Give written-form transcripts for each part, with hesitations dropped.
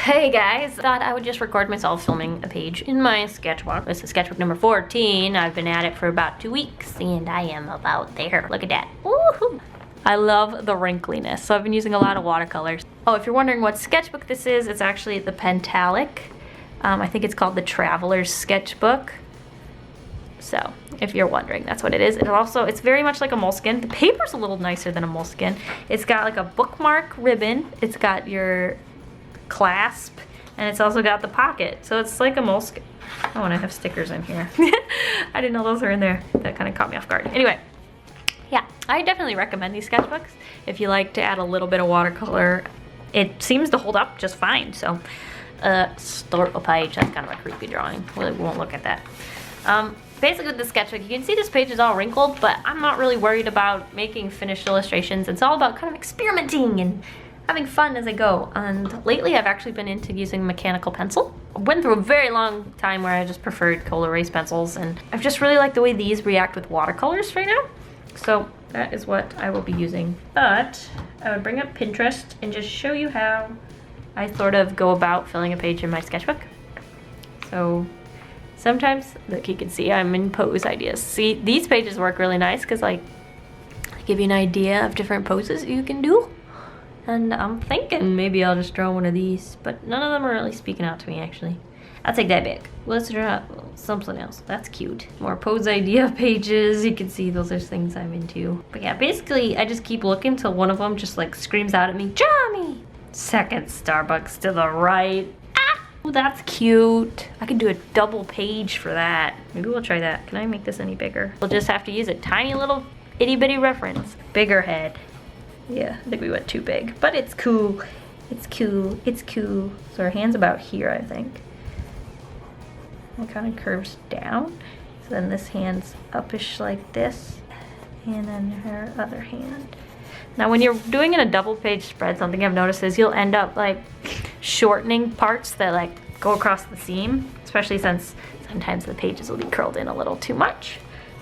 Hey guys, thought I would just record myself filming a page in my sketchbook. This is sketchbook number 14. I've been at it for about 2 weeks and I am about there. Look at that. Woohoo! I love the wrinkliness, so I've been using a lot of watercolors. Oh, if you're wondering what sketchbook this is, it's actually the Pentalic. I think it's called the Traveler's Sketchbook. So, if you're wondering, that's what it is. It's very much like a moleskin. The paper's a little nicer than a moleskin. It's got like a bookmark ribbon. It's got your clasp, and it's also got the pocket. So it's like a moleskin. Oh, and I have stickers in here. I didn't know those were in there. That kind of caught me off guard. Anyway, yeah, I definitely recommend these sketchbooks. If you like to add a little bit of watercolor, it seems to hold up just fine. So, start a page. That's kind of a creepy drawing. We won't look at that. Basically with the sketchbook, you can see this page is all wrinkled, but I'm not really worried about making finished illustrations. It's all about kind of experimenting and having fun as I go. And lately I've actually been into using mechanical pencil. I went through a very long time where I just preferred coal erase pencils, and I've just really liked the way these react with watercolors right now. So that is what I will be using. But I would bring up Pinterest and just show you how I sort of go about filling a page in my sketchbook. So sometimes, look, you can see I'm in pose ideas. See, these pages work really nice because like they give you an idea of different poses you can do. And I'm thinking maybe I'll just draw one of these, but none of them are really speaking out to me actually. I'll take that back. Let's draw something else. That's cute. More pose idea pages. You can see those are things I'm into. But yeah, basically I just keep looking till one of them just like screams out at me, draw me! Second Starbucks to the right. Oh, that's cute. I could do a double page for that. Maybe we'll try that. Can I make this any bigger? We'll just have to use a tiny little itty bitty reference. Bigger head. Yeah, I think we went too big, but it's cool. It's cool. It's cool. So her hand's about here, I think. It kind of curves down. So then this hand's uppish like this, and then her other hand. Now when you're doing in a double page spread, something I've noticed is you'll end up like shortening parts that like go across the seam, especially since sometimes the pages will be curled in a little too much.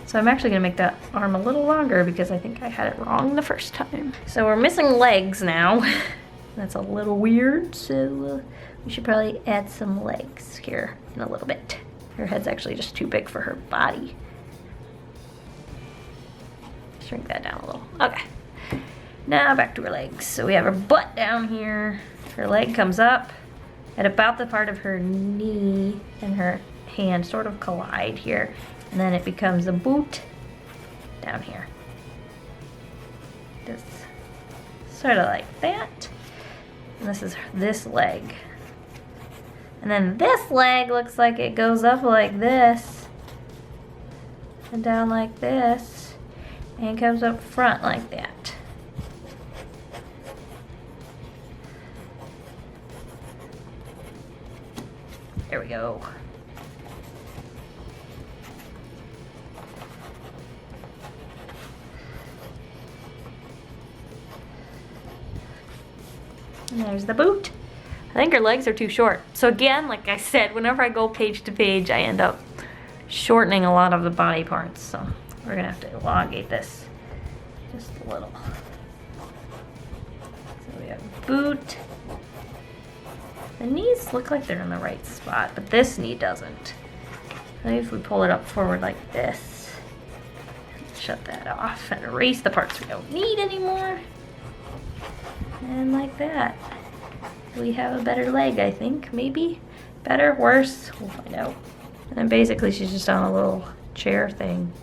So I'm actually gonna make that arm a little longer because I think I had it wrong the first time. So we're missing legs now. That's a little weird, so we should probably add some legs here in a little bit. Her head's actually just too big for her body. Shrink that down a little. Okay. Now back to her legs. So we have her butt down here. Her leg comes up at about the part of her knee, and her hand sort of collide here. And then it becomes a boot down here. Just sort of like that. And this is this leg. And then this leg looks like it goes up like this. And down like this. And comes up front like that. There we go. And there's the boot. I think her legs are too short. So again, like I said, whenever I go page to page, I end up shortening a lot of the body parts. So we're gonna have to elongate this just a little. So we have boot. The knees look like they're in the right spot, but this knee doesn't. Maybe if we pull it up forward like this, shut that off and erase the parts we don't need anymore. And like that. We have a better leg, I think, maybe. Better, worse, we'll find out. And then basically she's just on a little chair thing.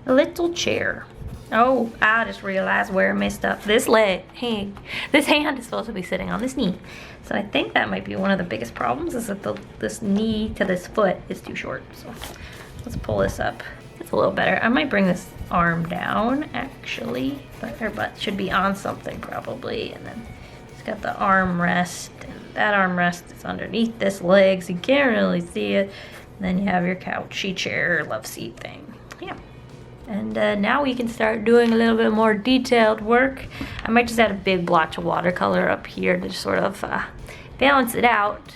A little chair. Oh, I just realized where I messed up. This hand is supposed to be sitting on this knee. So I think that might be one of the biggest problems, is that this knee to this foot is too short. So let's pull this up. It's a little better. I might bring this arm down, actually. But her butt should be on something, probably. And then it's got the arm rest. And that arm rest is underneath this leg, so you can't really see it. And then you have your couchy chair, love seat thing. Yeah. And now we can start doing a little bit more detailed work. I might just add a big blotch of watercolor up here to sort of balance it out.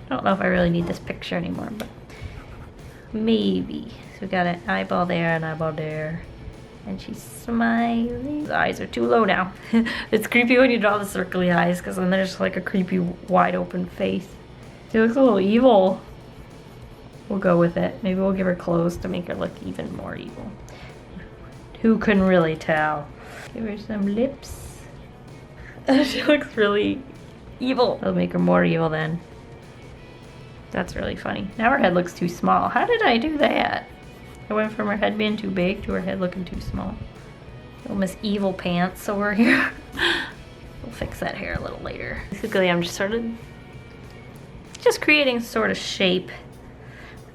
I don't know if I really need this picture anymore, but maybe. So we got an eyeball there, an eyeball there. And she's smiling. The eyes are too low now. It's creepy when you draw the circly eyes because then there's like a creepy wide open face. She looks a little evil. We'll go with it. Maybe we'll give her clothes to make her look even more evil. Who can really tell? Give her some lips. She looks really evil. That'll make her more evil then. That's really funny. Now her head looks too small. How did I do that? I went from her head being too big to her head looking too small. Little Miss Evil Pants over here. We'll fix that hair a little later. Basically, I'm just creating sort of shape.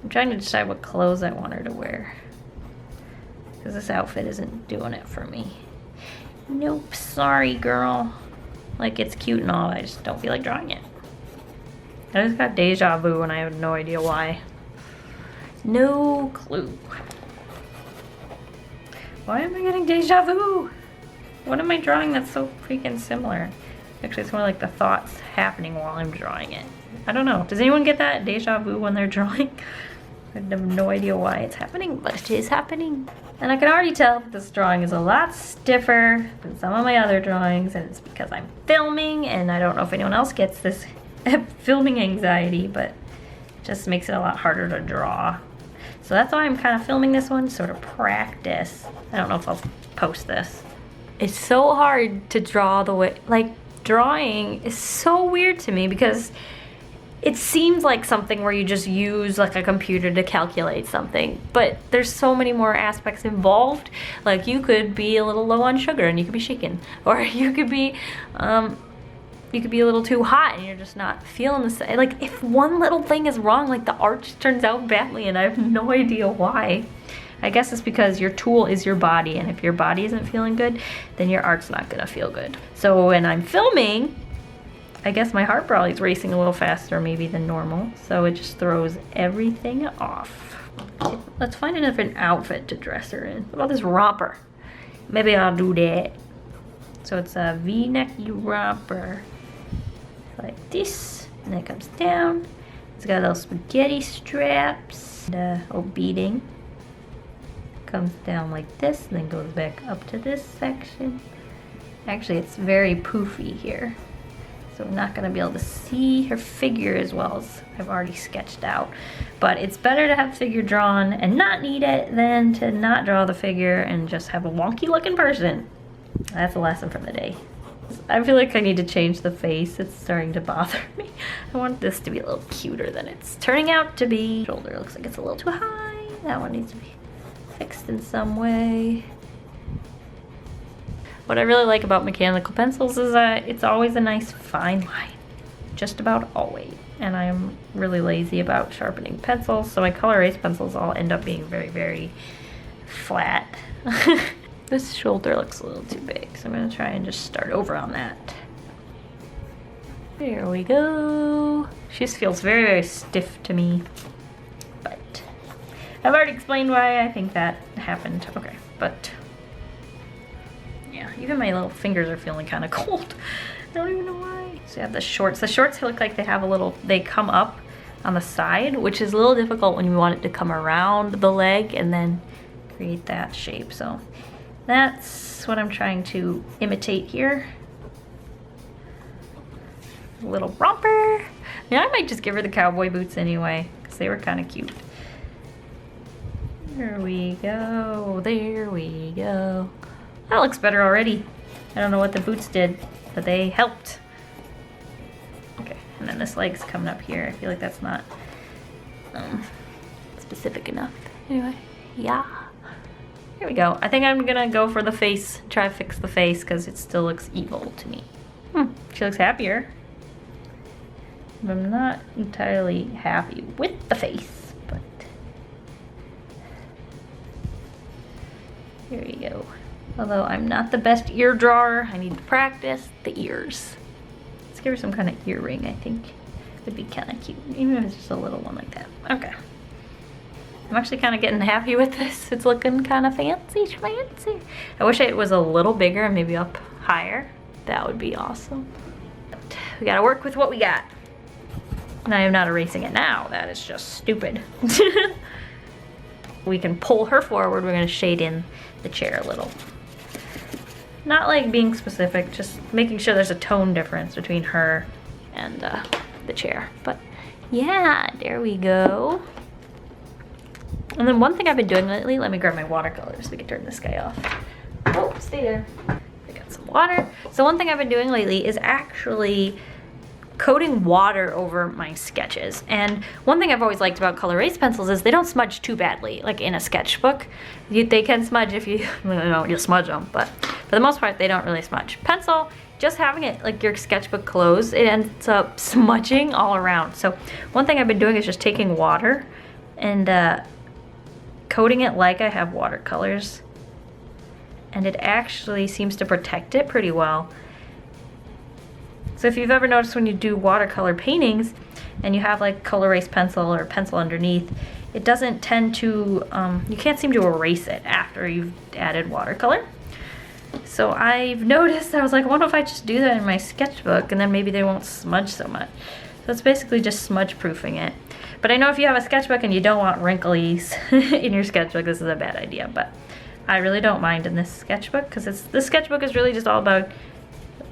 I'm trying to decide what clothes I want her to wear. Because this outfit isn't doing it for me. Nope, sorry girl. Like, it's cute and all, I just don't feel like drawing it. I just got deja vu and I have no idea why. No clue. Why am I getting deja vu? What am I drawing that's so freaking similar? Actually, it's more like the thoughts happening while I'm drawing it. I don't know. Does anyone get that deja vu when they're drawing? I have no idea why it's happening, but it is happening. And I can already tell that this drawing is a lot stiffer than some of my other drawings, and it's because I'm filming, and I don't know if anyone else gets this filming anxiety, but it just makes it a lot harder to draw. So that's why I'm kind of filming this one, sort of practice. I don't know if I'll post this. It's so hard to draw the way, like, drawing is so weird to me because it seems like something where you just use like a computer to calculate something, but there's so many more aspects involved. Like, you could be a little low on sugar and you could be shaken, or you could be a little too hot and you're just not feeling the same. Like, if one little thing is wrong, like, the art just turns out badly and I have no idea why. I guess it's because your tool is your body, and if your body isn't feeling good, then your art's not gonna feel good. So when I'm filming, I guess my heart probably is racing a little faster maybe than normal, so it just throws everything off. Okay, let's find a different outfit to dress her in. What about this romper? Maybe I'll do that. So it's a V-necky romper. Like this, and then it comes down. It's got little spaghetti straps, and beading. Comes down like this, and then goes back up to this section. Actually, it's very poofy here, so I'm not gonna be able to see her figure as well as I've already sketched out. But it's better to have figure drawn and not need it than to not draw the figure and just have a wonky looking person. That's a lesson from the day. I feel like I need to change the face. It's starting to bother me. I want this to be a little cuter than it's turning out to be. Shoulder looks like it's a little too high. That one needs to be fixed in some way. What I really like about mechanical pencils is that it's always a nice fine line. Just about always. And I'm really lazy about sharpening pencils, so my color erase pencils all end up being very, very flat. This shoulder looks a little too big, so I'm gonna try and just start over on that. There we go. She just feels very, very stiff to me. But I've already explained why I think that happened. Okay, but yeah, even my little fingers are feeling kind of cold. I don't even know why. So you have the shorts. The shorts look like they have a little, they come up on the side, which is a little difficult when you want it to come around the leg and then create that shape. So that's what I'm trying to imitate here. A little romper. Yeah, I might just give her the cowboy boots anyway, because they were kind of cute. There we go. There we go. That looks better already. I don't know what the boots did, but they helped. Okay, and then this leg's coming up here. I feel like that's not specific enough. Anyway, yeah. Here we go. I think I'm gonna go for the face, try to fix the face, because it still looks evil to me. She looks happier. I'm not entirely happy with the face, but here we go. Although I'm not the best ear drawer, I need to practice the ears. Let's give her some kind of earring, I think. Would be kind of cute, even if it's just a little one like that. Okay. I'm actually kind of getting happy with this. It's looking kind of fancy schmancy. I wish it was a little bigger and maybe up higher. That would be awesome. But we gotta work with what we got. And I am not erasing it now. That is just stupid. We can pull her forward. We're gonna shade in the chair a little. Not like being specific, just making sure there's a tone difference between her and the chair. But yeah, there we go. And then one thing I've been doing lately, let me grab my watercolors so we can turn this guy off. Oh, stay there. I got some water. So one thing I've been doing lately is actually coating water over my sketches. And one thing I've always liked about color erase pencils is they don't smudge too badly. Like in a sketchbook, they can smudge if you, you smudge them, but for the most part, they don't really smudge. Pencil, just having it like your sketchbook closed, it ends up smudging all around. So one thing I've been doing is just taking water and coating it like I have watercolors. And it actually seems to protect it pretty well. So if you've ever noticed when you do watercolor paintings and you have like color erase pencil or pencil underneath, it doesn't tend to, you can't seem to erase it after you've added watercolor. So I've noticed, I was like, what if I just do that in my sketchbook and then maybe they won't smudge so much. So it's basically just smudge proofing it. But I know if you have a sketchbook and you don't want wrinkles in your sketchbook, this is a bad idea. But I really don't mind in this sketchbook because this sketchbook is really just all about,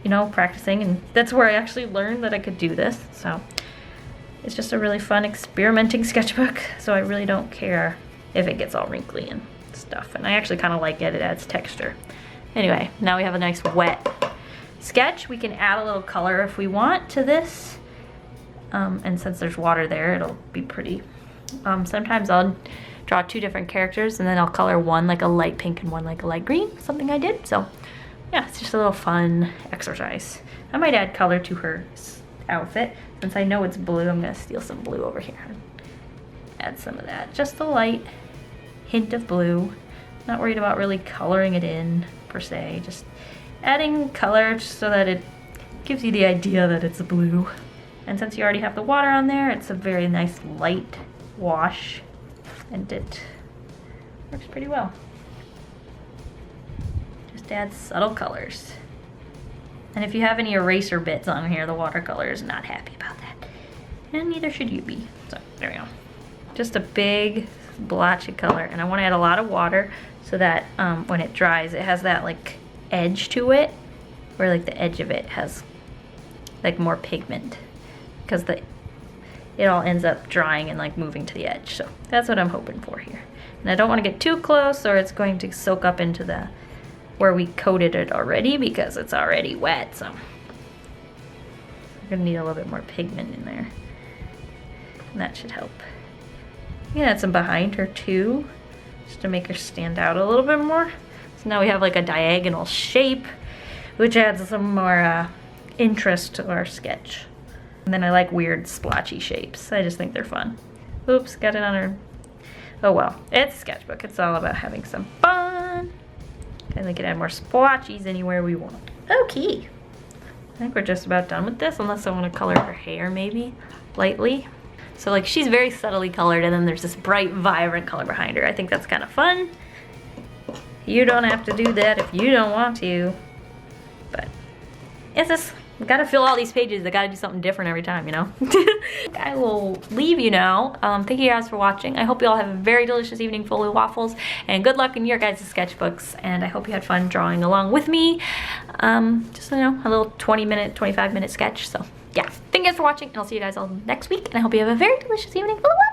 you know, practicing, and that's where I actually learned that I could do this. So it's just a really fun experimenting sketchbook, so I really don't care if it gets all wrinkly and stuff. And I actually kind of like it, it adds texture. Anyway, now we have a nice wet sketch. We can add a little color if we want to this, and since there's water there, it'll be pretty. Sometimes I'll draw two different characters and then I'll color one like a light pink and one like a light green, something I did. So yeah, it's just a little fun exercise. I might add color to her outfit. Since I know it's blue, I'm gonna steal some blue over here. Add some of that, just a light hint of blue. Not worried about really coloring it in per se, just adding color just so that it gives you the idea that it's blue. And since you already have the water on there, it's a very nice light wash and it works pretty well. Just add subtle colors. And if you have any eraser bits on here, the watercolor is not happy about that. And neither should you be. So there we go. Just a big blotch of color. And I want to add a lot of water so that when it dries, it has that like edge to it, where like the edge of it has like more pigment, because it all ends up drying and like moving to the edge. So that's what I'm hoping for here. And I don't want to get too close or it's going to soak up into the where we coated it already, because it's already wet. So we're gonna need a little bit more pigment in there, and that should help. You can add some behind her too, just to make her stand out a little bit more. So now we have like a diagonal shape, which adds some more interest to our sketch. And then I like weird splotchy shapes. I just think they're fun. Oops, got it on her. Oh well, it's a sketchbook. It's all about having some fun. And we can add more splotchies anywhere we want. Okay, I think we're just about done with this, unless I want to color her hair maybe lightly. So like she's very subtly colored and then there's this bright, vibrant color behind her. I think that's kind of fun. You don't have to do that if you don't want to. But it's just, we gotta fill all these pages. I gotta do something different every time, you know? I will leave you now. Thank you guys for watching. I hope you all have a very delicious evening full of waffles, and good luck in your guys' sketchbooks. And I hope you had fun drawing along with me. Just, you know, a little 20-minute, 25-minute sketch. So yeah, thank you guys for watching, and I'll see you guys all next week. And I hope you have a very delicious evening full of waffles.